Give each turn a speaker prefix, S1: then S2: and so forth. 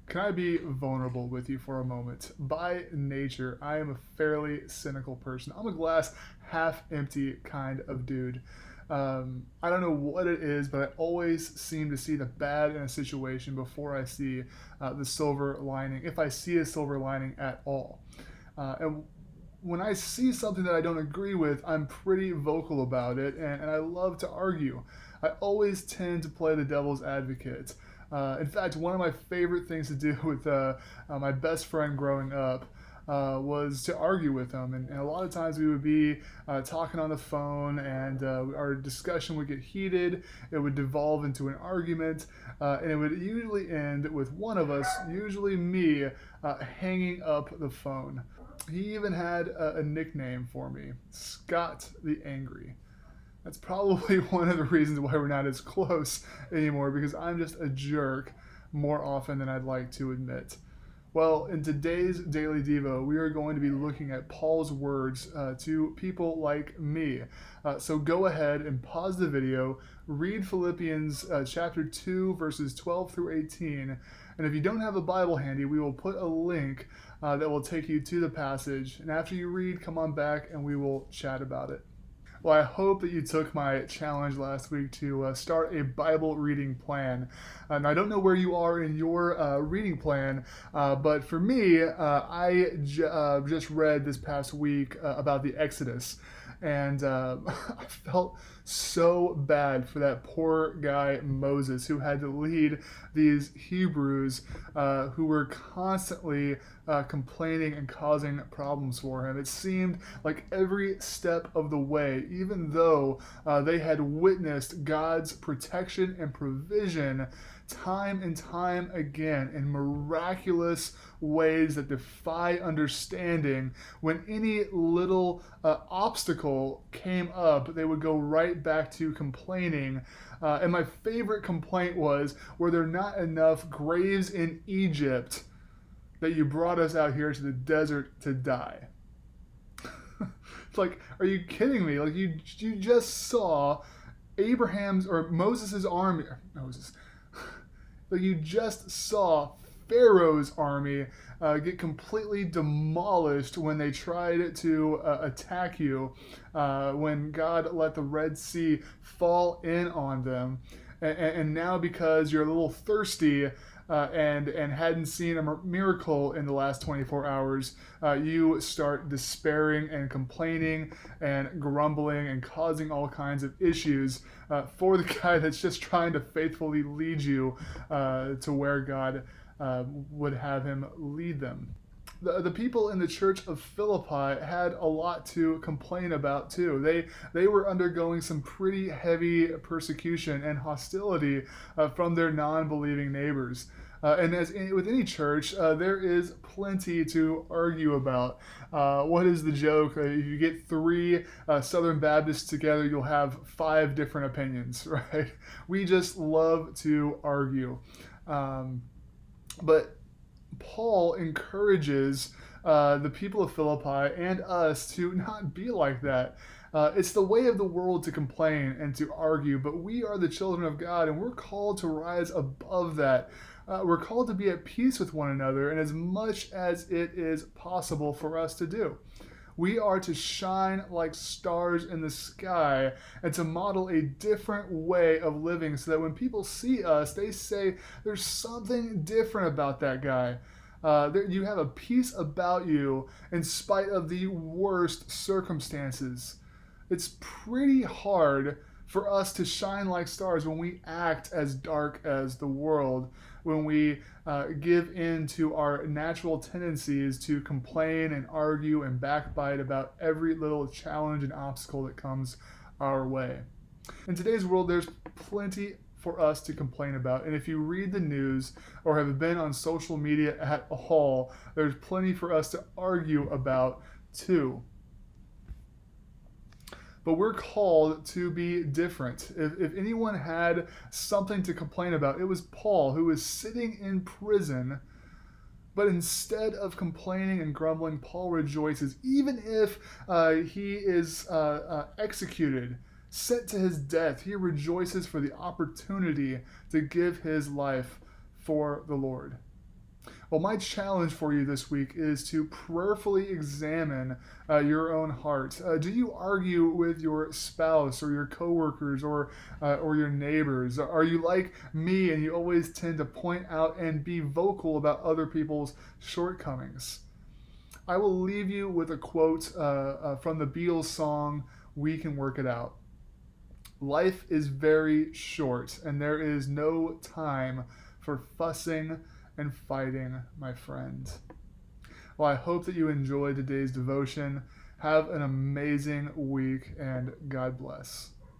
S1: Can I be vulnerable with you for a moment? By nature, I am a fairly cynical person. I'm a glass half empty kind of dude. I don't know what it is, but I always seem to see the bad in a situation before I see the silver lining, if I see a silver lining at all. And when I see something that I don't agree with, I'm pretty vocal about it, and I love to argue. I always tend to play the devil's advocate. In fact, one of my favorite things to do with my best friend growing up was to argue with him. And a lot of times we would be talking on the phone, and our discussion would get heated. It would devolve into an argument, and it would usually end with one of us, usually me, hanging up the phone. He even had a nickname for me, Scott the Angry. That's probably one of the reasons why we're not as close anymore, because I'm just a jerk more often than I'd like to admit. Well, in today's Daily Devo, we are going to be looking at Paul's words to people like me. So go ahead and pause the video, read Philippians chapter 2, verses 12 through 18. And if you don't have a Bible handy, we will put a link that will take you to the passage. And after you read, come on back and we will chat about it. Well, I hope that you took my challenge last week to start a Bible reading plan. And I don't know where you are in your reading plan, but for me, I just read this past week about the Exodus. And I felt so bad for that poor guy Moses, who had to lead these Hebrews who were constantly complaining and causing problems for him. It seemed like every step of the way, even though they had witnessed God's protection and provision time and time again in miraculous ways that defy understanding, when any little obstacle came up, they would go right back to complaining. And my favorite complaint was, were there not enough graves in Egypt that you brought us out here to the desert to die? It's like, are you kidding me? Like, you just saw Abraham's or Moses' army. Moses. Like, you just saw Pharaoh's army get completely demolished when they tried to attack you, when God let the Red Sea fall in on them. And now, because you're a little thirsty and hadn't seen a miracle in the last 24 hours, you start despairing and complaining and grumbling and causing all kinds of issues for the guy that's just trying to faithfully lead you to where God would have him lead them. The people in the church of Philippi had a lot to complain about too. They were undergoing some pretty heavy persecution and hostility from their non-believing neighbors. And with any church, there is plenty to argue about. What is the joke? If you get three Southern Baptists together, you'll have five different opinions, right? We just love to argue. But Paul encourages the people of Philippi and us to not be like that. It's the way of the world to complain and to argue, but we are the children of God, and we're called to rise above that. We're called to be at peace with one another, and as much as it is possible for us to do. We are to shine like stars in the sky and to model a different way of living, so that when people see us, they say, there's something different about that guy. You have a peace about you in spite of the worst circumstances. It's pretty hard for us to shine like stars when we act as dark as the world, when we give in to our natural tendencies to complain and argue and backbite about every little challenge and obstacle that comes our way. In today's world, there's plenty for us to complain about, and if you read the news or have been on social media at all, there's plenty for us to argue about too. But we're called to be different. If anyone had something to complain about, it was Paul, who was sitting in prison. But instead of complaining and grumbling, Paul rejoices, even if he is executed, sent to his death. He rejoices for the opportunity to give his life for the Lord. Well, my challenge for you this week is to prayerfully examine your own heart. Do you argue with your spouse or your coworkers or your neighbors? Are you like me and you always tend to point out and be vocal about other people's shortcomings? I will leave you with a quote from the Beatles song, "We Can Work It Out." Life is very short, and there is no time for fussing and fighting, my friend. Well, I hope that you enjoyed today's devotion. Have an amazing week, and God bless.